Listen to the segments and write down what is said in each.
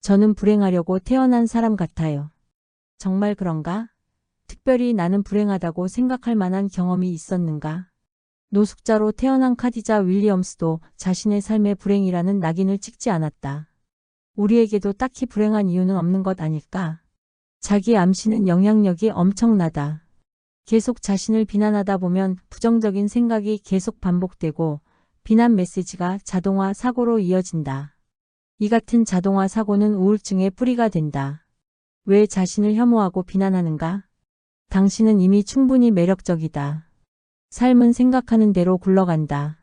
저는 불행하려고 태어난 사람 같아요. 정말 그런가? 특별히 나는 불행하다고 생각할 만한 경험이 있었는가? 노숙자로 태어난 카디자 윌리엄스도 자신의 삶의 불행이라는 낙인을 찍지 않았다. 우리에게도 딱히 불행한 이유는 없는 것 아닐까? 자기 암시는 영향력이 엄청나다. 계속 자신을 비난하다 보면 부정적인 생각이 계속 반복되고 비난 메시지가 자동화 사고로 이어진다. 이 같은 자동화 사고는 우울증의 뿌리가 된다. 왜 자신을 혐오하고 비난하는가? 당신은 이미 충분히 매력적이다. 삶은 생각하는 대로 굴러간다.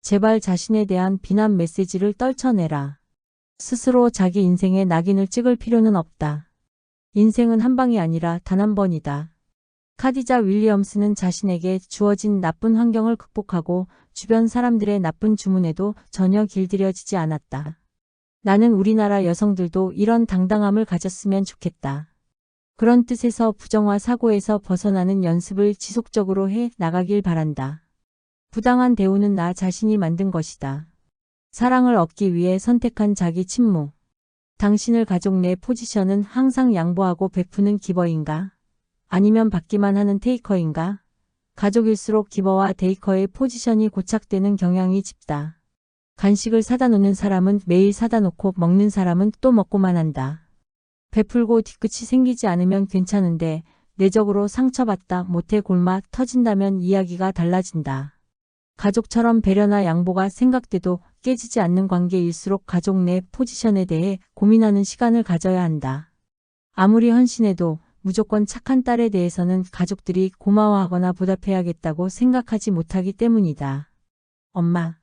제발 자신에 대한 비난 메시지를 떨쳐내라. 스스로 자기 인생에 낙인을 찍을 필요는 없다. 인생은 한 방이 아니라 단 한 번이다. 카디자 윌리엄스는 자신에게 주어진 나쁜 환경을 극복하고 주변 사람들의 나쁜 주문에도 전혀 길들여지지 않았다. 나는 우리나라 여성들도 이런 당당함을 가졌으면 좋겠다. 그런 뜻에서 부정화 사고에서 벗어나는 연습을 지속적으로 해 나가길 바란다. 부당한 대우는 나 자신이 만든 것이다. 사랑을 얻기 위해 선택한 자기 침묵. 당신을 가족 내 포지션은 항상 양보하고 베푸는 기버인가? 아니면 받기만 하는 테이커인가? 가족일수록 기버와 테이커의 포지션이 고착되는 경향이 짙다. 간식을 사다 놓는 사람은 매일 사다 놓고 먹는 사람은 또 먹고만 한다. 베풀고 뒤끝이 생기지 않으면 괜찮은데 내적으로 상처받다 못해 골마 터진다면 이야기가 달라진다. 가족처럼 배려나 양보가 생각돼도 깨지지 않는 관계일수록 가족 내 포지션에 대해 고민하는 시간을 가져야 한다. 아무리 헌신해도 무조건 착한 딸에 대해서는 가족들이 고마워하거나 보답해야겠다고 생각하지 못하기 때문이다. 엄마,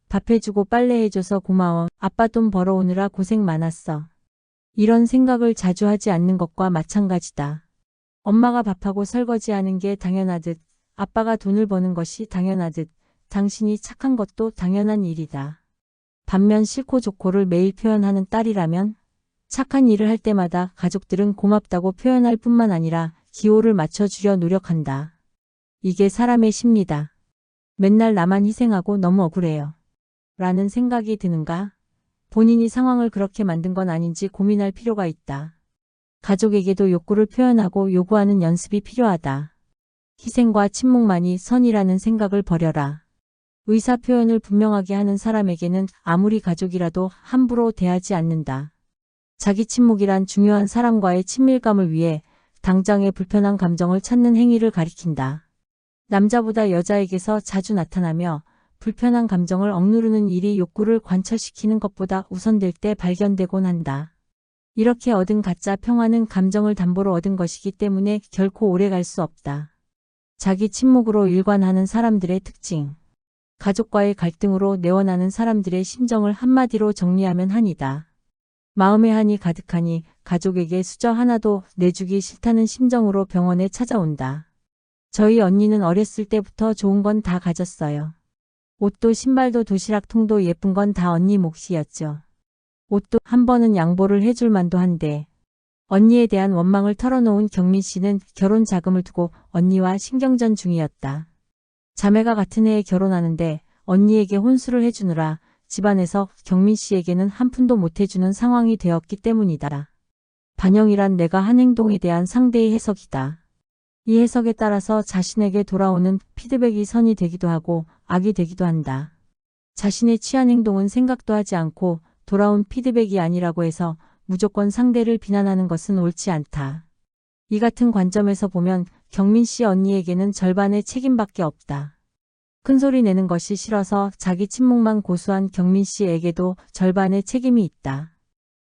밥 해주고 빨래해줘서 고마워. 아빠 돈 벌어오느라 고생 많았어. 이런 생각을 자주 하지 않는 것과 마찬가지다. 엄마가 밥하고 설거지하는 게 당연하듯 아빠가 돈을 버는 것이 당연하듯 당신이 착한 것도 당연한 일이다. 반면 싫고 좋고를 매일 표현하는 딸이라면 착한 일을 할 때마다 가족들은 고맙다고 표현할 뿐만 아니라 기호를 맞춰주려 노력한다. 이게 사람의 심리다. 맨날 나만 희생하고 너무 억울해요. 라는 생각이 드는가? 본인이 상황을 그렇게 만든 건 아닌지 고민할 필요가 있다. 가족에게도 욕구를 표현하고 요구하는 연습이 필요하다. 희생과 침묵만이 선이라는 생각을 버려라. 의사 표현을 분명하게 하는 사람에게는 아무리 가족이라도 함부로 대하지 않는다. 자기 침묵이란 중요한 사람과의 친밀감을 위해 당장의 불편한 감정을 찾는 행위를 가리킨다. 남자보다 여자에게서 자주 나타나며 불편한 감정을 억누르는 일이 욕구를 관철시키는 것보다 우선될 때 발견되곤 한다. 이렇게 얻은 가짜 평화는 감정을 담보로 얻은 것이기 때문에 결코 오래 갈 수 없다. 자기 침묵으로 일관하는 사람들의 특징. 가족과의 갈등으로 내원하는 사람들의 심정을 한마디로 정리하면 한이다. 마음에 한이 가득하니 가족에게 수저 하나도 내주기 싫다는 심정으로 병원에 찾아온다. 저희 언니는 어렸을 때부터 좋은 건 다 가졌어요. 옷도 신발도 도시락통도 예쁜 건 다 언니 몫이었죠. 옷도 한 번은 양보를 해줄 만도 한데 언니에 대한 원망을 털어놓은 경민 씨는 결혼 자금을 두고 언니와 신경전 중이었다. 자매가 같은 해에 결혼하는데 언니에게 혼수를 해주느라 집안에서 경민 씨에게는 한 푼도 못 해주는 상황이 되었기 때문이다. 반영이란 내가 한 행동에 대한 상대의 해석이다. 이 해석에 따라서 자신에게 돌아오는 피드백이 선이 되기도 하고 악이 되기도 한다. 자신의 취한 행동은 생각도 하지 않고 돌아온 피드백이 아니라고 해서 무조건 상대를 비난하는 것은 옳지 않다. 이 같은 관점에서 보면 경민 씨 언니에게는 절반의 책임밖에 없다. 큰소리 내는 것이 싫어서 자기 침묵만 고수한 경민 씨에게도 절반의 책임이 있다.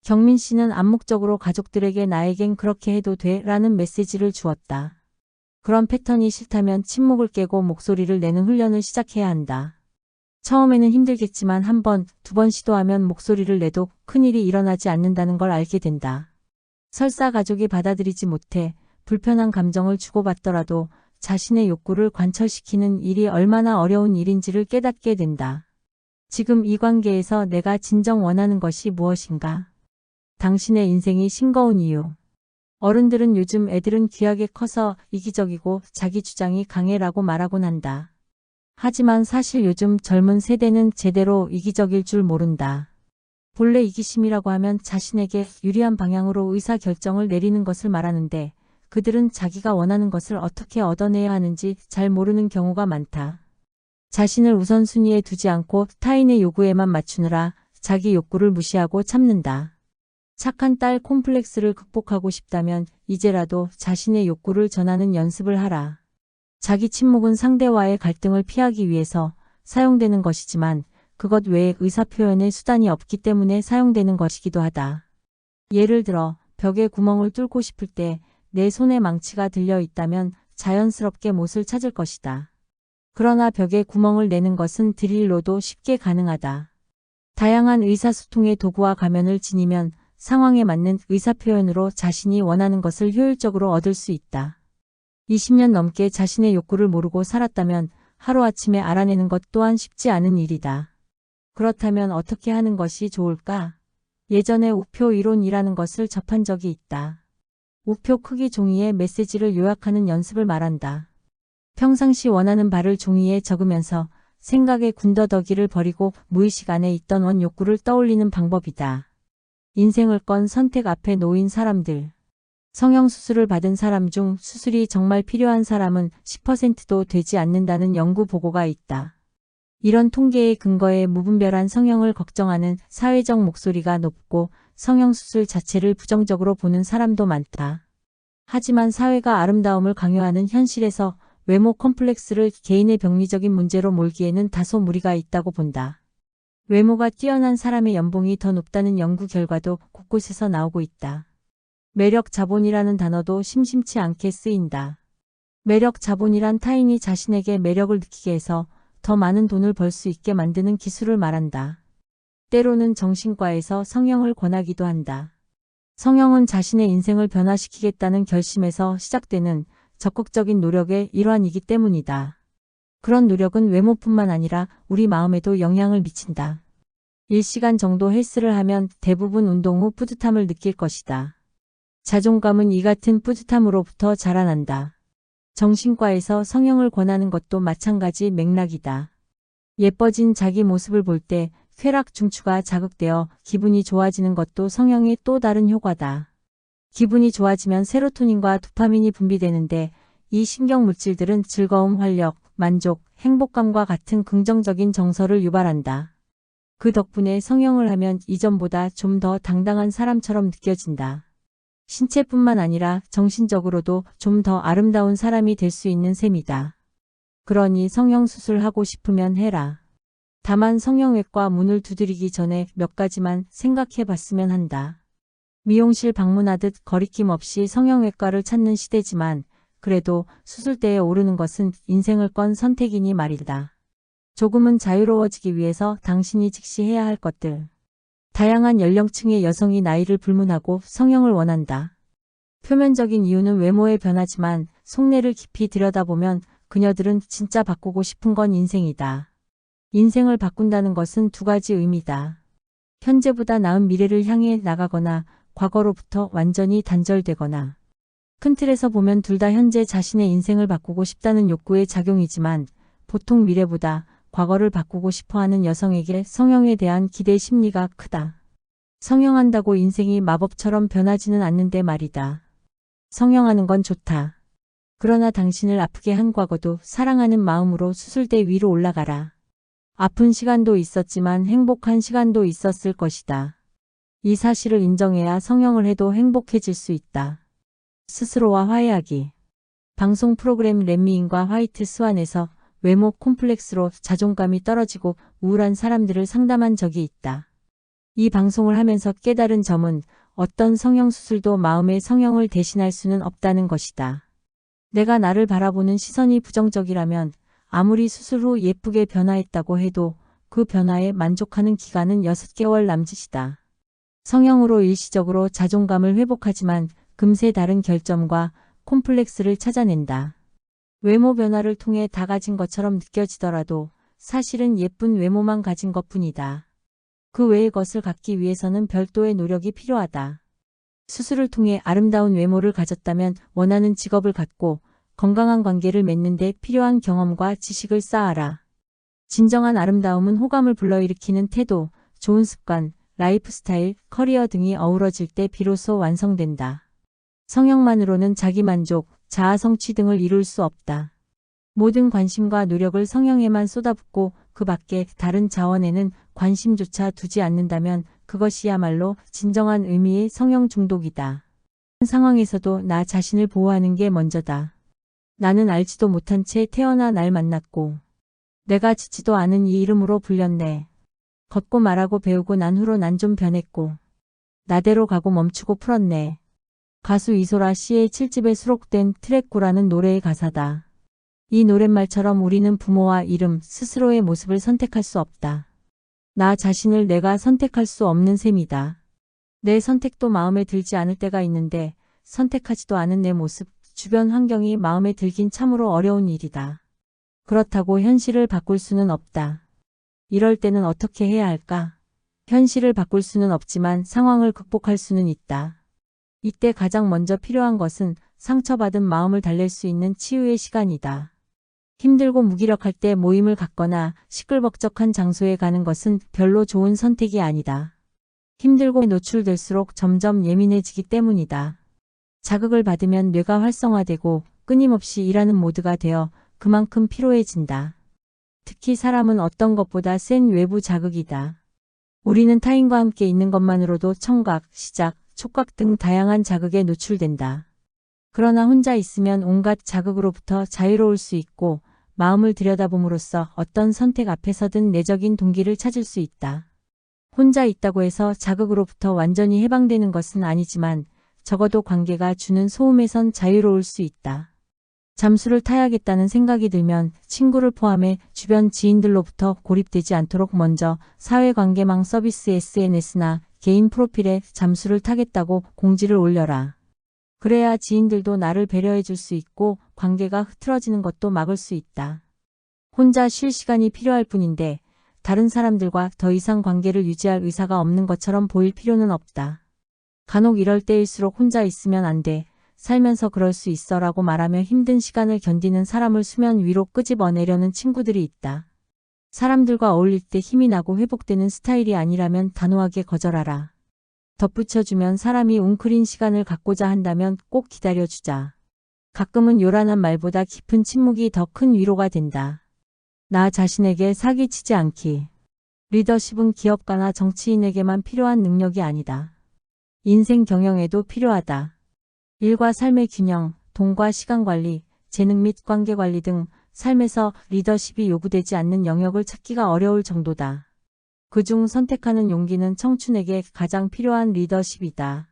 경민 씨는 암묵적으로 가족들에게 나에겐 그렇게 해도 돼 라는 메시지를 주었다. 그런 패턴이 싫다면 침묵을 깨고 목소리를 내는 훈련을 시작해야 한다. 처음에는 힘들겠지만 한 번, 두 번 시도하면 목소리를 내도 큰일이 일어나지 않는다는 걸 알게 된다. 설사 가족이 받아들이지 못해 불편한 감정을 주고받더라도 자신의 욕구를 관철시키는 일이 얼마나 어려운 일인지를 깨닫게 된다. 지금 이 관계에서 내가 진정 원하는 것이 무엇인가? 당신의 인생이 싱거운 이유. 어른들은 요즘 애들은 귀하게 커서 이기적이고 자기 주장이 강해라고 말하곤 한다. 하지만 사실 요즘 젊은 세대는 제대로 이기적일 줄 모른다. 본래 이기심이라고 하면 자신에게 유리한 방향으로 의사결정을 내리는 것을 말하는데 그들은 자기가 원하는 것을 어떻게 얻어내야 하는지 잘 모르는 경우가 많다. 자신을 우선순위에 두지 않고 타인의 요구에만 맞추느라 자기 욕구를 무시하고 참는다. 착한 딸 콤플렉스를 극복하고 싶다면 이제라도 자신의 욕구를 전하는 연습을 하라. 자기 침묵은 상대와의 갈등을 피하기 위해서 사용되는 것이지만 그것 외에 의사표현의 수단이 없기 때문에 사용되는 것이기도 하다. 예를 들어 벽에 구멍을 뚫고 싶을 때 내 손에 망치가 들려 있다면 자연스럽게 못을 찾을 것이다. 그러나 벽에 구멍을 내는 것은 드릴로도 쉽게 가능하다. 다양한 의사소통의 도구와 가면을 지니면 상황에 맞는 의사표현으로 자신이 원하는 것을 효율적으로 얻을 수 있다. 20년 넘게 자신의 욕구를 모르고 살았다면 하루아침에 알아내는 것 또한 쉽지 않은 일이다. 그렇다면 어떻게 하는 것이 좋을까? 예전에 우표 이론이라는 것을 접한 적이 있다. 우표 크기 종이에 메시지를 요약하는 연습을 말한다. 평상시 원하는 바를 종이에 적으면서 생각의 군더더기를 버리고 무의식 안에 있던 원 욕구를 떠올리는 방법이다. 인생을 건 선택 앞에 놓인 사람들. 성형수술을 받은 사람 중 수술이 정말 필요한 사람은 10%도 되지 않는다는 연구 보고가 있다. 이런 통계의 근거에 무분별한 성형을 걱정하는 사회적 목소리가 높고 성형수술 자체를 부정적으로 보는 사람도 많다. 하지만 사회가 아름다움을 강요하는 현실에서 외모 컴플렉스를 개인의 병리적인 문제로 몰기에는 다소 무리가 있다고 본다. 외모가 뛰어난 사람의 연봉이 더 높다는 연구 결과도 곳곳에서 나오고 있다. 매력 자본이라는 단어도 심심치 않게 쓰인다. 매력 자본이란 타인이 자신에게 매력을 느끼게 해서 더 많은 돈을 벌 수 있게 만드는 기술을 말한다. 때로는 정신과에서 성형을 권하기도 한다. 성형은 자신의 인생을 변화시키겠다는 결심에서 시작되는 적극적인 노력의 일환이기 때문이다. 그런 노력은 외모뿐만 아니라 우리 마음에도 영향을 미친다. 1시간 정도 헬스를 하면 대부분 운동 후 뿌듯함을 느낄 것이다. 자존감은 이 같은 뿌듯함으로부터 자라난다. 정신과에서 성형을 권하는 것도 마찬가지 맥락이다. 예뻐진 자기 모습을 볼 때 쾌락 중추가 자극되어 기분이 좋아지는 것도 성형의 또 다른 효과다. 기분이 좋아지면 세로토닌과 도파민이 분비되는데 이 신경 물질들은 즐거움, 활력, 만족, 행복감과 같은 긍정적인 정서를 유발한다. 그 덕분에 성형을 하면 이전보다 좀 더 당당한 사람처럼 느껴진다. 신체뿐만 아니라 정신적으로도 좀 더 아름다운 사람이 될 수 있는 셈이다. 그러니 성형수술 하고 싶으면 해라. 다만 성형외과 문을 두드리기 전에 몇 가지만 생각해 봤으면 한다. 미용실 방문하듯 거리낌 없이 성형외과를 찾는 시대지만 그래도 수술대에 오르는 것은 인생을 건 선택이니 말이다. 조금은 자유로워지기 위해서 당신이 즉시 해야 할 것들. 다양한 연령층의 여성이 나이를 불문하고 성형을 원한다. 표면적인 이유는 외모의 변화지만 속내를 깊이 들여다보면 그녀들은 진짜 바꾸고 싶은 건 인생이다. 인생을 바꾼다는 것은 두 가지 의미다. 현재보다 나은 미래를 향해 나가거나 과거로부터 완전히 단절되거나. 큰 틀에서 보면 둘 다 현재 자신의 인생을 바꾸고 싶다는 욕구의 작용이지만 보통 미래보다 과거를 바꾸고 싶어하는 여성에게 성형에 대한 기대 심리가 크다. 성형한다고 인생이 마법처럼 변하지는 않는데 말이다. 성형하는 건 좋다. 그러나 당신을 아프게 한 과거도 사랑하는 마음으로 수술대 위로 올라가라. 아픈 시간도 있었지만 행복한 시간도 있었을 것이다. 이 사실을 인정해야 성형을 해도 행복해질 수 있다. 스스로와 화해하기. 방송 프로그램 렛미인과 화이트 스완에서 외모 콤플렉스로 자존감이 떨어지고 우울한 사람들을 상담한 적이 있다. 이 방송을 하면서 깨달은 점은 어떤 성형수술도 마음의 성형을 대신할 수는 없다는 것이다. 내가 나를 바라보는 시선이 부정적이라면 아무리 수술 후 예쁘게 변화했다고 해도 그 변화에 만족하는 기간은 6개월 남짓이다. 성형으로 일시적으로 자존감을 회복하지만 금세 다른 결점과 콤플렉스를 찾아낸다. 외모 변화를 통해 다 가진 것처럼 느껴지더라도 사실은 예쁜 외모만 가진 것뿐이다. 그 외의 것을 갖기 위해서는 별도의 노력이 필요하다. 수술을 통해 아름다운 외모를 가졌다면 원하는 직업을 갖고 건강한 관계를 맺는 데 필요한 경험과 지식을 쌓아라. 진정한 아름다움은 호감을 불러일으키는 태도, 좋은 습관, 라이프스타일, 커리어 등이 어우러질 때 비로소 완성된다. 성형만으로는 자기만족, 자아 성취 등을 이룰 수 없다. 모든 관심과 노력을 성형에만 쏟아붓고 그 밖에 다른 자원에는 관심조차 두지 않는다면 그것이야말로 진정한 의미의 성형 중독이다. 상황에서도 나 자신을 보호하는 게 먼저다. 나는 알지도 못한 채 태어나 날 만났고 내가 짓지도 않은 이 이름으로 불렸네. 걷고 말하고 배우고 난 후로 난 좀 변했고 나대로 가고 멈추고 풀었네. 가수 이소라 씨의 7집에 수록된 트랙구라는 노래의 가사다. 이 노랫말처럼 우리는 부모와 이름, 스스로의 모습을 선택할 수 없다. 나 자신을 내가 선택할 수 없는 셈이다. 내 선택도 마음에 들지 않을 때가 있는데 선택하지도 않은 내 모습, 주변 환경이 마음에 들긴 참으로 어려운 일이다. 그렇다고 현실을 바꿀 수는 없다. 이럴 때는 어떻게 해야 할까? 현실을 바꿀 수는 없지만 상황을 극복할 수는 있다. 이때 가장 먼저 필요한 것은 상처받은 마음을 달랠 수 있는 치유의 시간이다. 힘들고 무기력할 때 모임을 갖거나 시끌벅적한 장소에 가는 것은 별로 좋은 선택이 아니다. 힘들고 노출될수록 점점 예민해지기 때문이다. 자극을 받으면 뇌가 활성화되고 끊임없이 일하는 모드가 되어 그만큼 피로해진다. 특히 사람은 어떤 것보다 센 외부 자극이다. 우리는 타인과 함께 있는 것만으로도 청각, 시각, 촉각 등 다양한 자극에 노출된다. 그러나 혼자 있으면 온갖 자극으로부터 자유로울 수 있고 마음을 들여다봄으로써 어떤 선택 앞에서든 내적인 동기를 찾을 수 있다. 혼자 있다고 해서 자극으로부터 완전히 해방되는 것은 아니지만 적어도 관계가 주는 소음에선 자유로울 수 있다. 잠수를 타야겠다는 생각이 들면 친구를 포함해 주변 지인들로부터 고립되지 않도록 먼저 사회관계망 서비스 SNS나 개인 프로필에 잠수를 타겠다고 공지를 올려라. 그래야 지인들도 나를 배려해 줄 수 있고 관계가 흐트러지는 것도 막을 수 있다. 혼자 쉴 시간이 필요할 뿐인데 다른 사람들과 더 이상 관계를 유지할 의사가 없는 것처럼 보일 필요는 없다. 간혹 이럴 때일수록 혼자 있으면 안 돼. 살면서 그럴 수 있어 라고 말하며 힘든 시간을 견디는 사람을 수면 위로 끄집어내려는 친구들이 있다. 사람들과 어울릴 때 힘이 나고 회복되는 스타일이 아니라면 단호하게 거절하라. 덧붙여주면 사람이 웅크린 시간을 갖고자 한다면 꼭 기다려주자. 가끔은 요란한 말보다 깊은 침묵이 더 큰 위로가 된다. 나 자신에게 사기치지 않기. 리더십은 기업가나 정치인에게만 필요한 능력이 아니다. 인생 경영에도 필요하다. 일과 삶의 균형, 돈과 시간 관리, 재능 및 관계 관리 등 삶에서 리더십이 요구되지 않는 영역을 찾기가 어려울 정도다. 그중 선택하는 용기는 청춘에게 가장 필요한 리더십이다.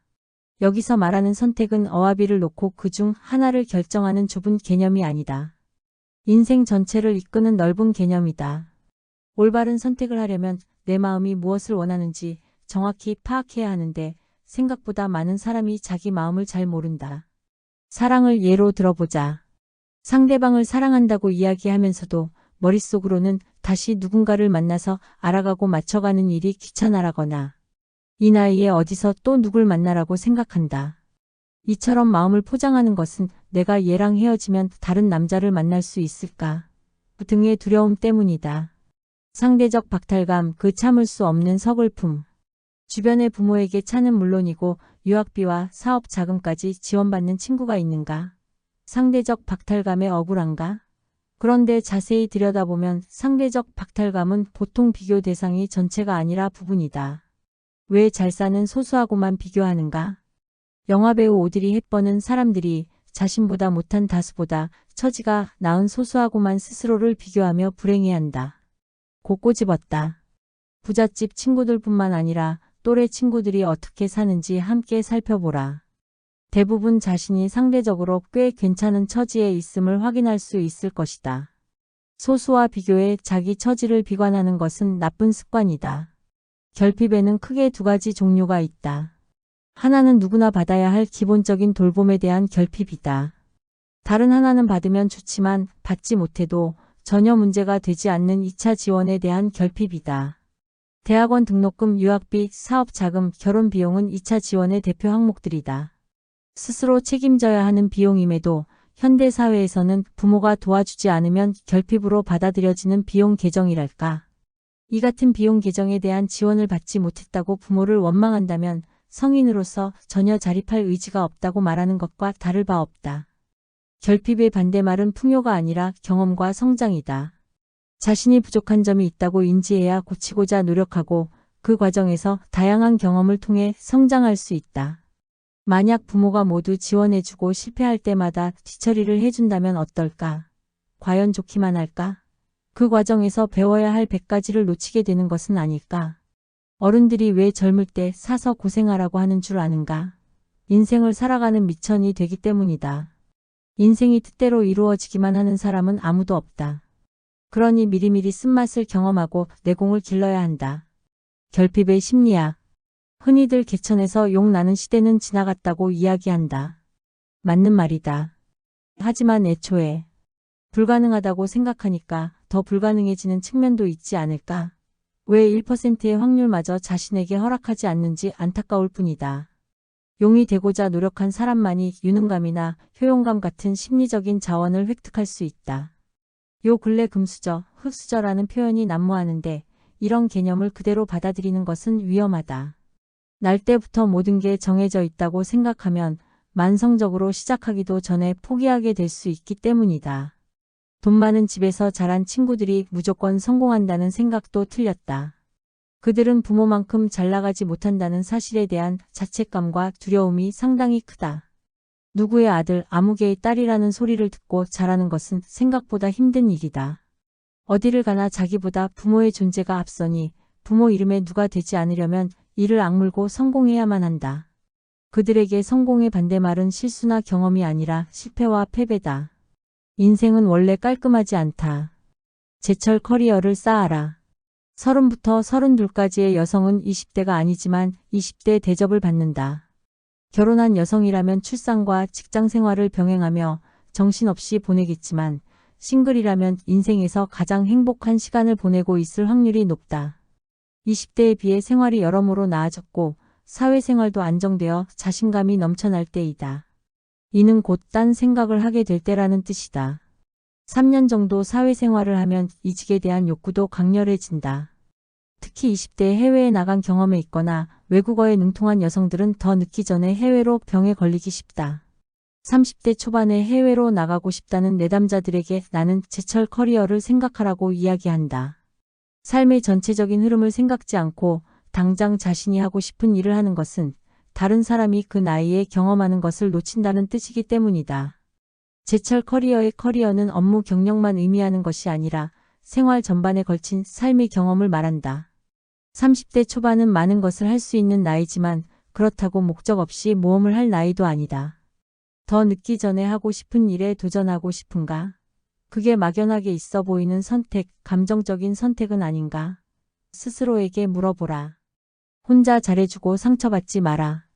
여기서 말하는 선택은 어와비를 놓고 그중 하나를 결정하는 좁은 개념이 아니다. 인생 전체를 이끄는 넓은 개념이다. 올바른 선택을 하려면 내 마음이 무엇을 원하는지 정확히 파악해야 하는데 생각보다 많은 사람이 자기 마음을 잘 모른다. 사랑을 예로 들어보자. 상대방을 사랑한다고 이야기하면서도 머릿속으로는 다시 누군가를 만나서 알아가고 맞춰가는 일이 귀찮아라거나 이 나이에 어디서 또 누굴 만나라고 생각한다. 이처럼 마음을 포장하는 것은 내가 얘랑 헤어지면 다른 남자를 만날 수 있을까 등의 두려움 때문이다. 상대적 박탈감, 그 참을 수 없는 서글픔. 주변의 부모에게 차는 물론이고 유학비와 사업 자금까지 지원받는 친구가 있는가? 상대적 박탈감에 억울한가? 그런데 자세히 들여다보면 상대적 박탈감은 보통 비교 대상이 전체가 아니라 부분이다. 왜 잘 사는 소수하고만 비교하는가? 영화배우 오드리 헵번은 사람들이 자신보다 못한 다수보다 처지가 나은 소수하고만 스스로를 비교하며 불행해한다. 고 꼬집었다. 부잣집 친구들뿐만 아니라 또래 친구들이 어떻게 사는지 함께 살펴보라. 대부분 자신이 상대적으로 꽤 괜찮은 처지에 있음을 확인할 수 있을 것이다. 소수와 비교해 자기 처지를 비관하는 것은 나쁜 습관이다. 결핍에는 크게 두 가지 종류가 있다. 하나는 누구나 받아야 할 기본적인 돌봄에 대한 결핍이다. 다른 하나는 받으면 좋지만 받지 못해도 전혀 문제가 되지 않는 2차 지원에 대한 결핍이다. 대학원 등록금, 유학비, 사업 자금, 결혼 비용은 2차 지원의 대표 항목들이다. 스스로 책임져야 하는 비용임에도 현대 사회에서는 부모가 도와주지 않으면 결핍으로 받아들여지는 비용 계정이랄까. 이 같은 비용 계정에 대한 지원을 받지 못했다고 부모를 원망한다면 성인으로서 전혀 자립할 의지가 없다고 말하는 것과 다를 바 없다. 결핍의 반대말은 풍요가 아니라 경험과 성장이다. 자신이 부족한 점이 있다고 인지해야 고치고자 노력하고 그 과정에서 다양한 경험을 통해 성장할 수 있다. 만약 부모가 모두 지원해주고 실패할 때마다 뒤처리를 해준다면 어떨까? 과연 좋기만 할까? 그 과정에서 배워야 할 100가지를 놓치게 되는 것은 아닐까? 어른들이 왜 젊을 때 사서 고생하라고 하는 줄 아는가? 인생을 살아가는 미천이 되기 때문이다. 인생이 뜻대로 이루어지기만 하는 사람은 아무도 없다. 그러니 미리미리 쓴맛을 경험하고 내공을 길러야 한다. 결핍의 심리학. 흔히들 개천에서 용 나는 시대는 지나갔다고 이야기한다. 맞는 말이다. 하지만 애초에 불가능하다고 생각하니까 더 불가능해지는 측면도 있지 않을까? 왜 1%의 확률마저 자신에게 허락하지 않는지 안타까울 뿐이다. 용이 되고자 노력한 사람만이 유능감이나 효용감 같은 심리적인 자원을 획득할 수 있다. 요 근래 금수저, 흙수저라는 표현이 난무하는데 이런 개념을 그대로 받아들이는 것은 위험하다. 날 때부터 모든 게 정해져 있다고 생각하면 만성적으로 시작하기도 전에 포기하게 될 수 있기 때문이다. 돈 많은 집에서 자란 친구들이 무조건 성공한다는 생각도 틀렸다. 그들은 부모만큼 잘 나가지 못한다는 사실에 대한 자책감과 두려움이 상당히 크다. 누구의 아들, 아무개의 딸이라는 소리를 듣고 자라는 것은 생각보다 힘든 일이다. 어디를 가나 자기보다 부모의 존재가 앞서니 부모 이름에 누가 되지 않으려면 이를 악물고 성공해야만 한다. 그들에게 성공의 반대말은 실수나 경험이 아니라 실패와 패배다. 인생은 원래 깔끔하지 않다. 제철 커리어를 쌓아라. 30부터 32까지의 여성은 20대가 아니지만 20대 대접을 받는다. 결혼한 여성이라면 출산과 직장 생활을 병행하며 정신없이 보내겠지만 싱글이라면 인생에서 가장 행복한 시간을 보내고 있을 확률이 높다. 20대에 비해 생활이 여러모로 나아졌고 사회생활도 안정되어 자신감이 넘쳐날 때이다. 이는 곧 딴 생각을 하게 될 때라는 뜻이다. 3년 정도 사회생활을 하면 이직에 대한 욕구도 강렬해진다. 특히 20대에 해외에 나간 경험에 있거나 외국어에 능통한 여성들은 더 늦기 전에 해외로 병에 걸리기 쉽다. 30대 초반에 해외로 나가고 싶다는 내담자들에게 나는 제철 커리어를 생각하라고 이야기한다. 삶의 전체적인 흐름을 생각지 않고 당장 자신이 하고 싶은 일을 하는 것은 다른 사람이 그 나이에 경험하는 것을 놓친다는 뜻이기 때문이다. 제철 커리어의 커리어는 업무 경력만 의미하는 것이 아니라 생활 전반에 걸친 삶의 경험을 말한다. 30대 초반은 많은 것을 할 수 있는 나이지만 그렇다고 목적 없이 모험을 할 나이도 아니다. 더 늦기 전에 하고 싶은 일에 도전하고 싶은가? 그게 막연하게 있어 보이는 선택, 감정적인 선택은 아닌가? 스스로에게 물어보라. 혼자 잘해주고 상처받지 마라.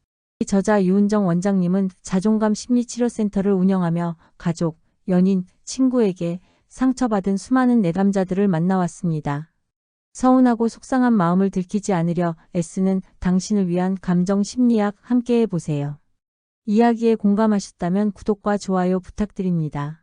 저자 유은정 원장님은 자존감 심리치료센터를 운영하며 가족, 연인, 친구에게 상처받은 수많은 내담자들을 만나왔습니다. 서운하고 속상한 마음을 들키지 않으려 애쓰는 당신을 위한 감정 심리학 함께 해보세요. 이야기에 공감하셨다면 구독과 좋아요 부탁드립니다.